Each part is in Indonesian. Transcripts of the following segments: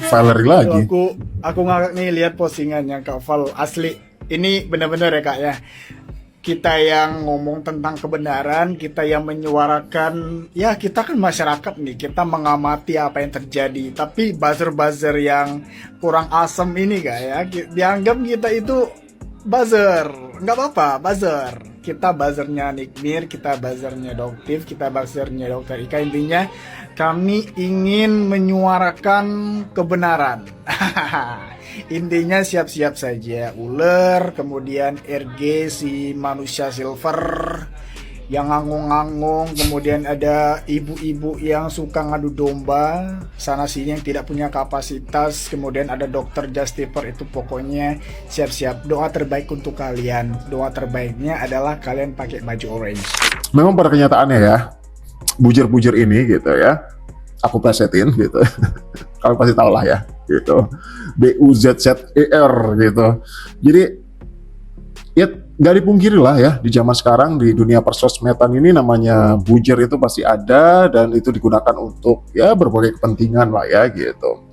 Valerie lagi. Aku ngakak nih lihat postingannya Kak Val, asli ini benar-benar ya Kak ya. Kita yang ngomong tentang kebenaran, kita yang menyuarakan, ya kita kan masyarakat nih, kita mengamati apa yang terjadi. Tapi buzzer-buzzer yang kurang asem ini Kak ya, dianggap kita itu buzzer. Nggak apa-apa, buzzer. Kita buzzernya Nikmir, kita buzzernya Doktif, kita buzzernya Dokter Ika. Intinya kami ingin menyuarakan kebenaran. Intinya siap-siap saja. Ular, kemudian RG si manusia silver yang nganggung-nganggung, kemudian ada ibu-ibu yang suka ngadu domba sana sini yang tidak punya kapasitas, kemudian ada dokter Justiper. Itu pokoknya siap-siap. Doa terbaik untuk kalian, doa terbaiknya adalah kalian pakai baju orange. Memang pada kenyataannya ya, bujur-bujur ini gitu ya, aku plesetin gitu. Kalian pasti tahu lah ya gitu, BUZZER gitu. Jadi ya nggak dipungkiri lah ya, di zaman sekarang di dunia persosmedan ini namanya bujur itu pasti ada, dan itu digunakan untuk ya berbagai kepentingan lah ya gitu.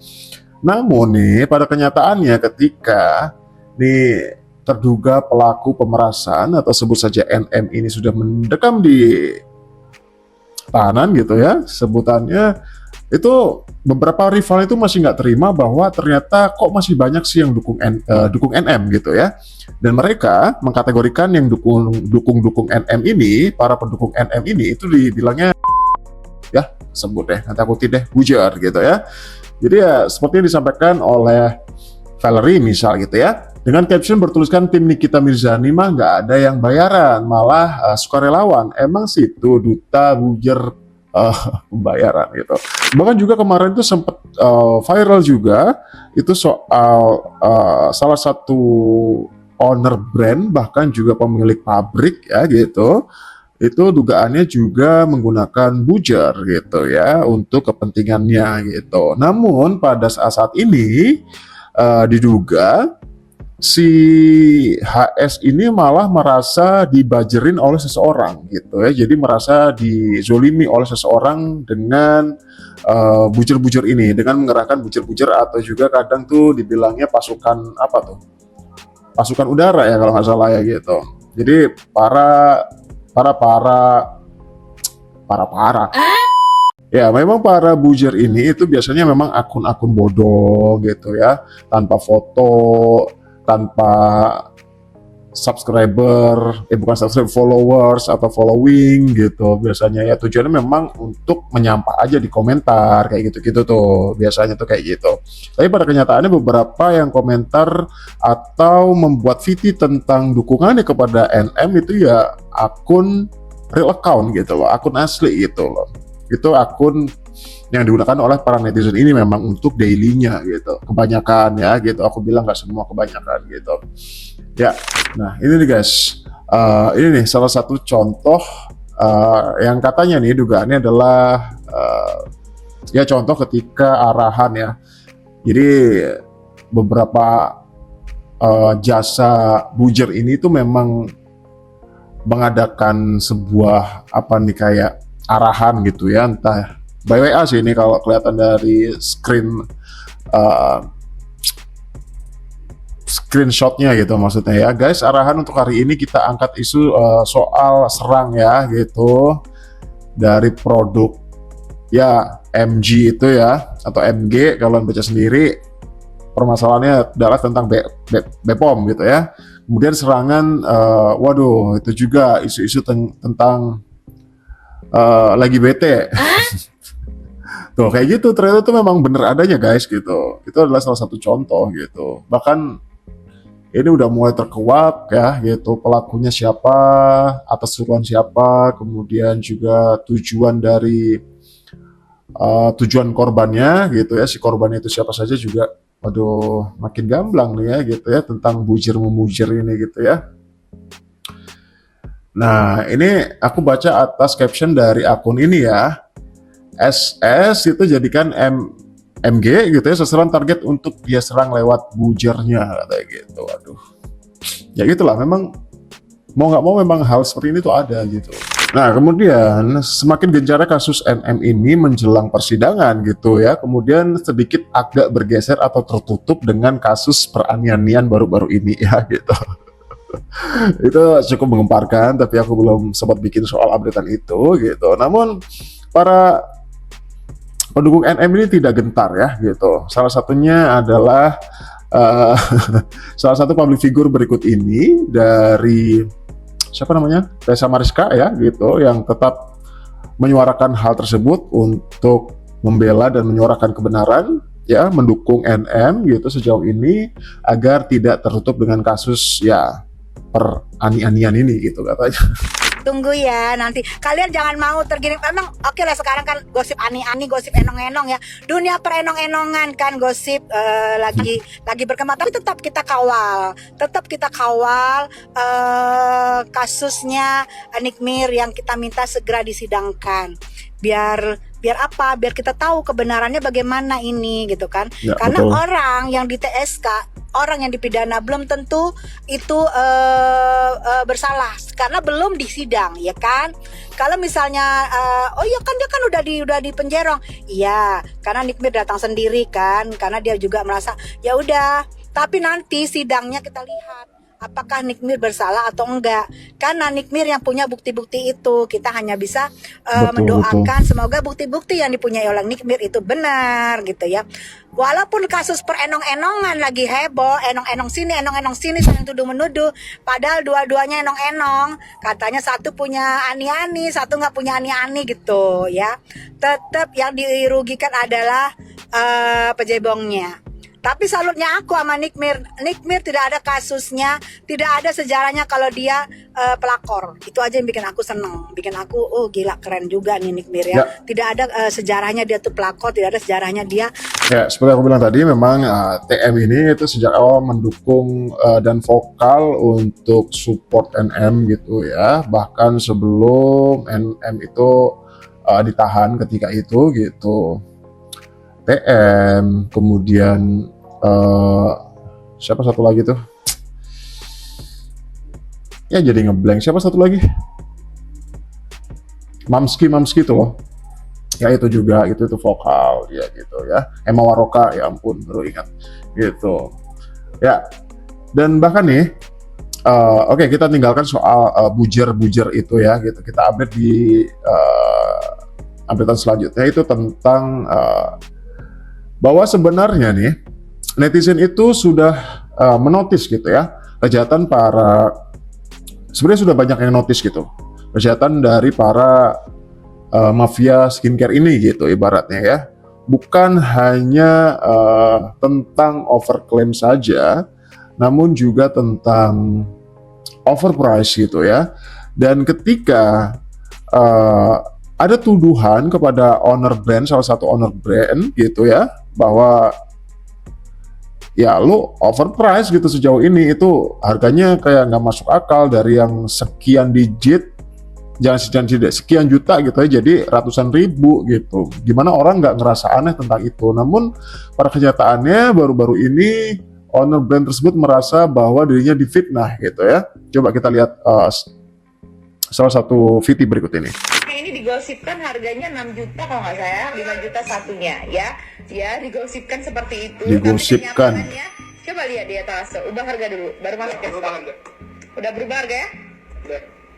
Namun nih pada kenyataannya ketika nih terduga pelaku pemerasan atau sebut saja NM ini sudah mendekam di tahanan gitu ya, sebutannya itu beberapa rival itu masih nggak terima bahwa ternyata kok masih banyak sih yang dukung NM gitu ya, dan mereka mengkategorikan yang dukung NM ini, para pendukung NM ini itu dibilangnya ya sebut deh, nanti aku deh bujur gitu ya. Jadi ya seperti yang disampaikan oleh Valerie misal gitu ya, dengan caption bertuliskan tim Nikita Mirzani mah nggak ada yang bayaran, malah sukarelawan. Emang situ duta bujur pembayaran gitu. Bahkan juga kemarin itu sempat viral juga itu soal salah satu owner brand, bahkan juga pemilik pabrik ya gitu, itu dugaannya juga menggunakan bujur gitu ya untuk kepentingannya gitu. Namun pada saat ini diduga si HS ini malah merasa dibajerin oleh seseorang gitu ya, jadi merasa dizolimi oleh seseorang dengan bujur-bujur ini, dengan mengerahkan bujur-bujur atau juga kadang tuh dibilangnya pasukan apa tuh, pasukan udara ya kalau nggak salah ya gitu. Jadi para ya memang para bujur ini itu biasanya memang akun-akun bodong gitu ya, tanpa foto, tanpa subscriber, bukan subscriber, followers atau following gitu biasanya ya. Tujuannya memang untuk menyampah aja di komentar kayak gitu-gitu tuh biasanya tuh kayak gitu. Tapi pada kenyataannya beberapa yang komentar atau membuat VT tentang dukungannya kepada NM itu ya akun real account gitu loh, akun asli gitu loh. Itu akun yang digunakan oleh para netizen ini memang untuk dailynya gitu, kebanyakan ya gitu. Aku bilang nggak semua, kebanyakan gitu ya. Nah ini nih guys, ini nih salah satu contoh yang katanya nih dugaannya adalah ya contoh ketika arahan ya. Jadi beberapa jasa bujur ini tuh memang mengadakan sebuah apa nih kayak arahan gitu ya, entah by WA sih ini kalau kelihatan dari screenshotnya gitu, maksudnya ya guys, arahan untuk hari ini kita angkat isu soal serang ya gitu dari produk ya MG itu ya, atau MG kalau baca sendiri. Permasalahannya adalah tentang BPOM gitu ya. Kemudian serangan waduh itu juga isu-isu tentang lagi bete. Tuh kayak gitu, ternyata tuh memang bener adanya guys gitu. Itu adalah salah satu contoh gitu. Bahkan ini udah mulai terkuak ya gitu, pelakunya siapa, atas suruhan siapa, kemudian juga tujuan dari tujuan korbannya gitu ya, si korbannya itu siapa saja juga. Waduh makin gamblang nih ya gitu ya, tentang bujir memujir ini gitu ya. Nah ini aku baca atas caption dari akun ini ya, SS itu jadikan MG gitu ya, sasaran target untuk dia serang lewat bujurnya kayak gitu. Waduh ya gitulah, memang mau nggak mau memang hal seperti ini tuh ada gitu. Nah, kemudian semakin gencarnya kasus NM ini menjelang persidangan gitu ya, kemudian sedikit agak bergeser atau tertutup dengan kasus peranian-anian baru-baru ini ya gitu. Itu cukup menggemparkan, tapi aku belum sempat bikin soal updatean itu gitu. Namun para pendukung NM ini tidak gentar ya gitu. Salah satunya adalah eh, salah satu public figure berikut ini dari siapa namanya? Tessa Mariska ya gitu, yang tetap menyuarakan hal tersebut untuk membela dan menyuarakan kebenaran ya, mendukung NM gitu sejauh ini agar tidak tertutup dengan kasus ya perani-anian ini gitu katanya. Tunggu ya nanti. Kalian jangan mau tergiring. Memang oke lah sekarang kan gosip ani-ani, gosip enong-enong ya. Dunia perenong-enongan kan gosip lagi berkembang. Tapi tetap kita kawal. Tetap kita kawal kasusnya Nick Mir yang kita minta segera disidangkan. Biar apa? Biar kita tahu kebenarannya bagaimana ini gitu kan. Ya, karena betul. orang yang di TSK, orang yang dipidana belum tentu itu bersalah karena belum disidang ya kan. Kalau misalnya oh ya kan dia kan udah di penjerong. Iya, karena Nick Mir datang sendiri kan, karena dia juga merasa ya udah, tapi nanti sidangnya kita lihat apakah Nick Mir bersalah atau enggak. Karena Nick Mir yang punya bukti-bukti itu. Kita hanya bisa mendoakan semoga bukti-bukti yang dipunyai oleh Nick Mir itu benar gitu ya. Walaupun kasus perenong-enongan lagi heboh, enong-enong sini, saling tuduh-menuduh. Padahal dua-duanya enong-enong. Katanya satu punya ani-ani, satu nggak punya ani-ani gitu ya. Tetap yang dirugikan adalah pejebongnya. Tapi salutnya aku sama Nick Mir. Nick Mir tidak ada kasusnya, tidak ada sejarahnya kalau dia pelakor. Itu aja yang bikin aku seneng, bikin aku oh gila keren juga nih Nick Mir ya. Tidak ada sejarahnya dia tuh pelakor, tidak ada sejarahnya dia. Ya, seperti aku bilang tadi, memang TM ini itu sejak awal mendukung dan vokal untuk support NM gitu ya. Bahkan sebelum NM itu ditahan ketika itu gitu. TM, kemudian siapa satu lagi tuh? Ya jadi ngeblank. Siapa satu lagi? Mamski tuh loh. Ya itu juga, itu vokal ya gitu ya. Emma Waroka, ya ampun baru ingat gitu. Ya, dan bahkan nih, oke, kita tinggalkan soal bujer-bujer itu ya gitu. Kita update di updatean selanjutnya itu tentang bahwa sebenarnya nih netizen itu sudah menotis gitu ya kejahatan sebenarnya sudah banyak yang notice gitu kejahatan dari para mafia skincare ini gitu ibaratnya ya, bukan hanya tentang overclaim saja, namun juga tentang overprice gitu ya. Dan ketika ada tuduhan kepada owner brand, salah satu owner brand gitu ya, bahwa ya lu overprice gitu sejauh ini, itu harganya kayak nggak masuk akal, dari yang sekian digit, sekian juta gitu ya, jadi ratusan ribu gitu. Gimana orang nggak ngerasa aneh tentang itu? Namun pada kenyataannya baru-baru ini owner brand tersebut merasa bahwa dirinya difitnah gitu ya. Coba kita lihat salah satu VT berikut ini. Ini digosipkan harganya 6 juta kalau nggak salah, 5 juta satunya ya. Ya, digosipkan seperti itu. Digosipkan. Tapi kenyataannya, coba lihat di atas, ubah harga dulu, baru masuk ke stock. Udah berubah harga ya?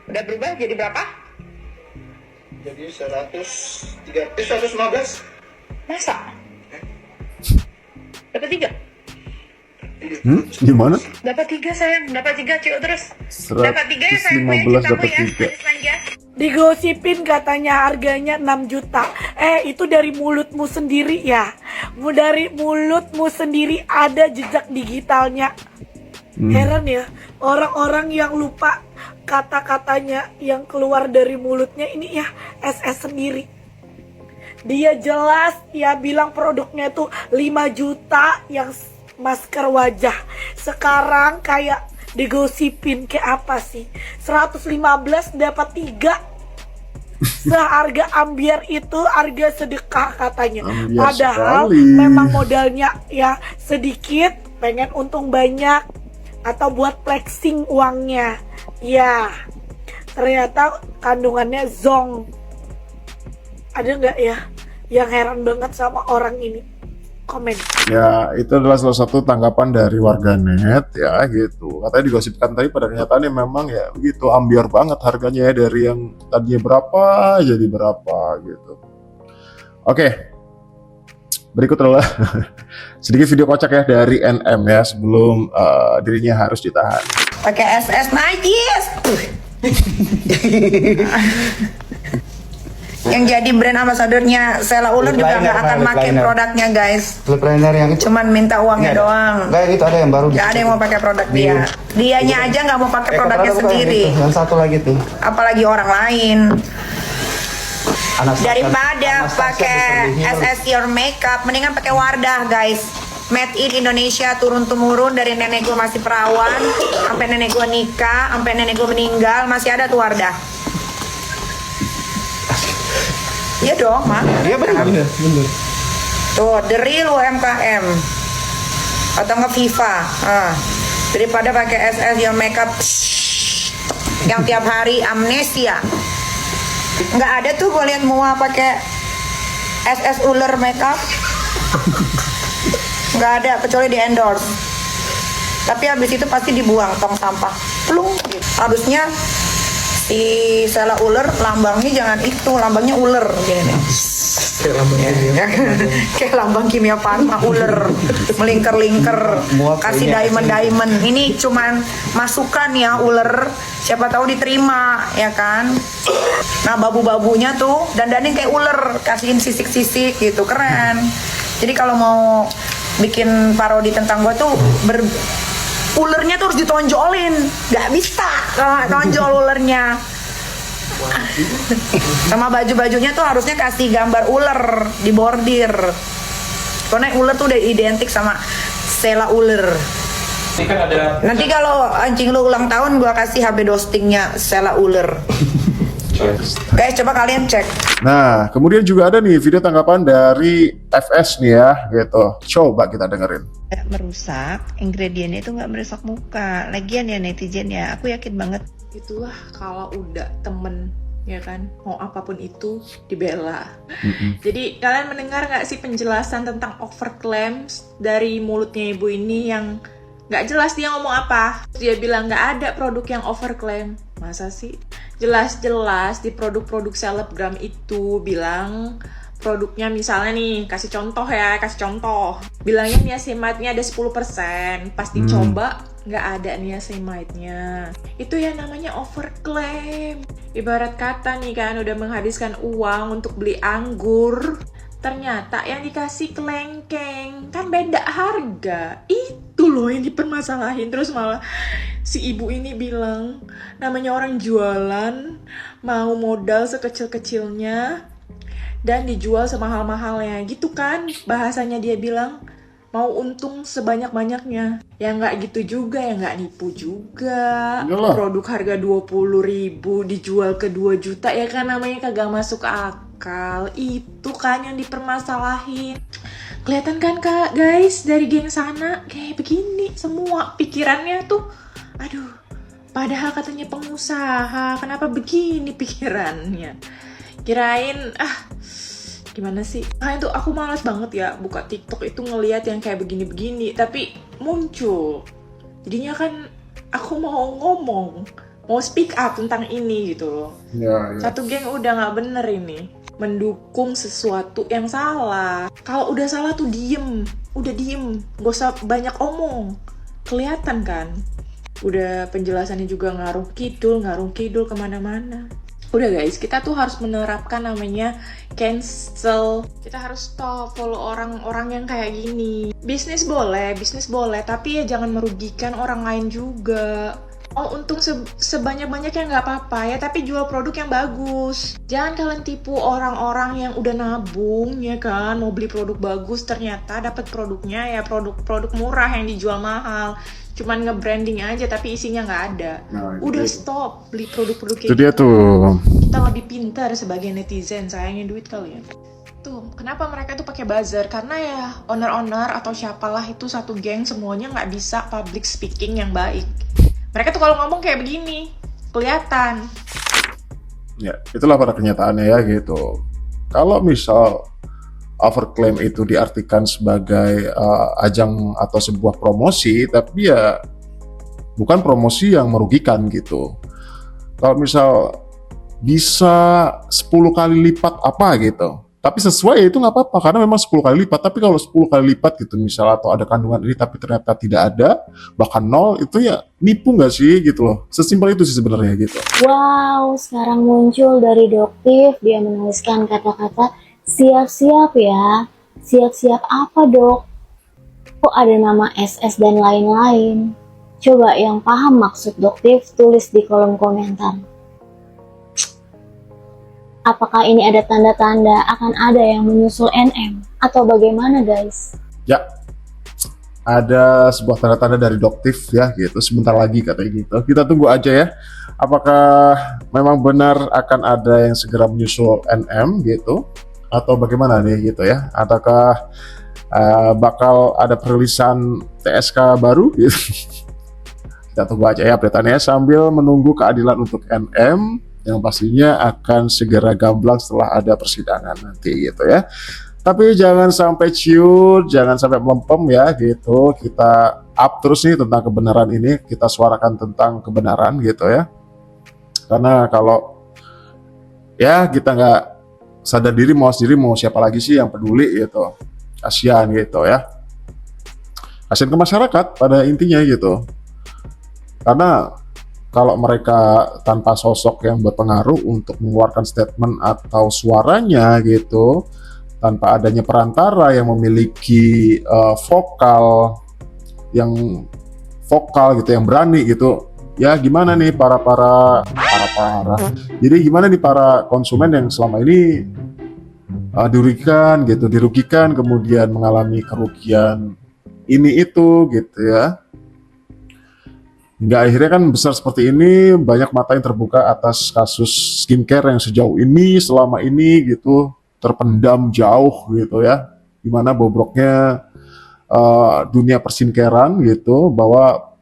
Udah berubah jadi berapa? Jadi 115. Masa? Dapat 3? Gimana? Dapat 3 sayang, dapat 3 cuy terus. Dapat 3 ya sayang, 115 dapat ya, 3. ya. Digosipin katanya harganya 6 juta. Itu dari mulutmu sendiri ya. Dari mulutmu sendiri ada jejak digitalnya. Heran ya, orang-orang yang lupa kata-katanya yang keluar dari mulutnya ini ya SS sendiri. Dia jelas ya bilang produknya tuh 5 juta yang masker wajah. Sekarang kayak digosipin kayak apa sih? 115 dapat 3. Seharga ambiar itu harga sedekah katanya. Ambiar Padahal sekali. memang modalnya ya sedikit, pengen untung banyak atau buat flexing uangnya. Ya. ternyata kandungannya zong. Ada nggak ya yang heran banget sama orang ini? Komen. Ya, itu adalah salah satu tanggapan dari warganet ya gitu. Katanya digosipkan tadi pada kenyataannya memang ya begitu ambiar banget harganya ya, dari yang tadinya berapa jadi berapa gitu. Oke. Berikut adalah sedikit video kocak ya dari NM ya sebelum dirinya harus ditahan. Pakai SS najis. Yang jadi brand ambasadornya Sheila Uller Lip juga liner, nggak akan lip pakai liner. produknya guys. Lip liner yang itu. Cuman minta uangnya Ini ada. doang. Enggak, itu ada yang baru. Nggak ada yang mau pakai produk dia. Dianya aja nggak mau pakai produknya bukan, sendiri. itu. Yang satu lagi tuh. Apalagi orang lain. Anastasia- Daripada Anastasia pakai Beverly Hills. SS Your Makeup, mendingan pakai Wardah guys. Made in Indonesia, turun temurun dari nenek gue masih perawan sampai nenek gue nikah, sampai nenek gue meninggal masih ada tuh Wardah. Iya dong, Mak. Iya benar. Tuh, the real UMKM atau nge Viva. Daripada pakai SS Your Makeup yang tiap hari amnesia. Nggak ada tuh gue lihat mua pakai SS Uller Makeup. Nggak ada, kecuali di endorse. Tapi habis itu pasti dibuang tong sampah. Plung gitu. Harusnya si Sheila Uller lambangnya jangan itu, lambangnya ular gini nih. Kayak lambang kimia Farma ular melingkar-lingkar, Muat kasih ini diamond. Ini cuman masukan ya ular, siapa tahu diterima ya kan. Nah babu-babunya tuh dandanin kayak ular, kasihin sisik-sisik gitu, keren. Jadi kalau mau bikin parodi tentang gua tuh ulernya tuh harus ditonjolin, nggak bisa kalau nggak tonjol ulernya. Sama baju-bajunya tuh harusnya kasih gambar ular di bordir. Karena ular tuh udah identik sama Sheila Uller. Ini kan ada. Nanti kalau anjing lu ulang tahun gua kasih HP dostingnya Sheila Uller. Guys, coba kalian cek. Nah, kemudian juga ada nih video tanggapan dari FS nih ya gitu. Coba kita dengerin. Nggak merusak, ingredientnya itu nggak merusak muka. Lagian ya netizen ya, aku yakin banget. Itulah kalau udah temen, ya kan, mau apapun itu dibela. Jadi kalian mendengar nggak sih penjelasan tentang overclaims dari mulutnya ibu ini yang nggak jelas dia ngomong apa. Dia bilang nggak ada produk yang overclaim. Masa sih? Jelas-jelas di produk-produk selebgram itu bilang produknya misalnya nih, kasih contoh. Bilangnya niacinamide-nya ada 10%, pas dicoba nggak ada niacinamide-nya. Itu yang namanya overclaim. Ibarat kata nih kan, udah menghabiskan uang untuk beli anggur, ternyata yang dikasih kelengkeng, kan beda harga. Itu loh yang dipermasalahin. Terus malah si ibu ini bilang, namanya orang jualan, mau modal sekecil-kecilnya dan dijual semahal-mahalnya gitu kan. Bahasanya dia bilang, mau untung sebanyak-banyaknya. Ya nggak gitu juga, ya nggak nipu juga. Yalah. Produk harga 20.000 dijual ke 2 juta, ya kan namanya kagak masuk akal. Itu kan yang dipermasalahin. Kelihatan kan kak guys, dari geng sana kayak begini semua pikirannya tuh. Aduh, padahal katanya pengusaha, kenapa begini pikirannya? Kirain, gimana sih? Itu aku malas banget ya buka TikTok itu ngelihat yang kayak begini-begini, tapi muncul. Jadinya kan aku mau ngomong, mau speak up tentang ini gitu loh. Ya. Satu geng udah nggak bener ini, mendukung sesuatu yang salah. Kalau udah salah tuh diem, udah diem, gak usah banyak omong. Kelihatan kan? Udah penjelasannya juga ngarung kidul kemana-mana. Udah guys, kita tuh harus menerapkan namanya cancel. Kita harus stop follow orang-orang yang kayak gini. Bisnis boleh, tapi ya jangan merugikan orang lain juga. Oh, untung sebanyak-banyaknya nggak apa-apa ya, tapi jual produk yang bagus. Jangan kalian tipu orang-orang yang udah nabung ya kan, mau beli produk bagus, ternyata dapat produknya ya produk murah yang dijual mahal. Cuman nge-branding aja tapi isinya nggak ada. Nah, Udah itu. stop beli produk-produk kayak Itu dia tuh. Kita lebih pintar sebagai netizen, sayangnya duit kali ya. Tuh, kenapa mereka tuh pakai buzzer? Karena ya owner-owner atau siapalah itu satu geng semuanya nggak bisa public speaking yang baik. Mereka tuh kalau ngomong kayak begini, kelihatan. Ya, itulah pada kenyataannya ya gitu. Kalau misal overclaim itu diartikan sebagai ajang atau sebuah promosi, tapi ya bukan promosi yang merugikan gitu. Kalau misal bisa 10 kali lipat apa gitu, tapi sesuai ya itu nggak apa-apa karena memang 10 kali lipat. Tapi kalau 10 kali lipat gitu misal atau ada kandungan ini tapi ternyata tidak ada, bahkan nol, itu ya nipu nggak sih gitu loh. Sesimpel itu sih sebenarnya gitu. Wow, sekarang muncul dari Doktif, dia menuliskan kata-kata siap-siap ya. Siap-siap apa dok? Kok ada nama SS dan lain-lain? Coba yang paham maksud Doktif tulis di kolom komentar. Apakah ini ada tanda-tanda akan ada yang menyusul NM? Atau bagaimana guys? Ya, ada sebuah tanda-tanda dari Doktif ya gitu, sebentar lagi katanya gitu. Kita tunggu aja ya, apakah memang benar akan ada yang segera menyusul NM gitu, atau bagaimana nih gitu ya, ataukah bakal ada perilisan TSK baru gitu. Kita tunggu aja ya update-annya sambil menunggu keadilan untuk NM yang pastinya akan segera gamblang setelah ada persidangan nanti gitu ya. Tapi jangan sampai ciut, jangan sampai melempem ya gitu. Kita up terus nih tentang kebenaran ini, kita suarakan tentang kebenaran gitu ya. Karena kalau ya kita nggak sadar diri mau siapa lagi sih yang peduli gitu. Kasihan gitu ya. Kasihan ke masyarakat pada intinya gitu. Karena kalau mereka tanpa sosok yang berpengaruh untuk mengeluarkan statement atau suaranya gitu, tanpa adanya perantara yang memiliki vokal gitu, yang berani gitu, ya gimana nih para jadi gimana nih para konsumen yang selama ini dirugikan kemudian mengalami kerugian ini itu gitu ya. Hingga akhirnya kan besar seperti ini, banyak mata yang terbuka atas kasus skincare yang sejauh ini, selama ini gitu, terpendam jauh gitu ya. Dimana bobroknya dunia persinkeran gitu, bahwa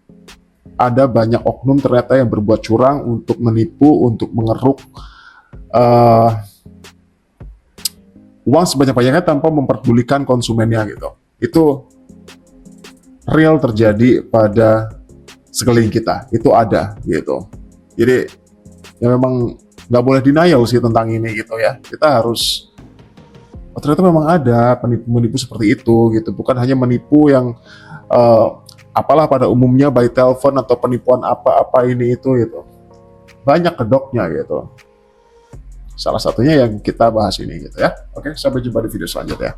ada banyak oknum ternyata yang berbuat curang untuk menipu, untuk mengeruk uang sebanyak-banyaknya tanpa memperdulikan konsumennya gitu. Itu real terjadi pada sekeliling kita, itu ada gitu. Jadi ya memang nggak boleh denial sih tentang ini gitu ya. Kita harus ternyata memang ada penipu-menipu seperti itu gitu, bukan hanya menipu yang apalah pada umumnya by telepon atau penipuan apa-apa ini itu gitu. Banyak kedoknya gitu. Salah satunya yang kita bahas ini gitu ya. Oke, sampai jumpa di video selanjutnya.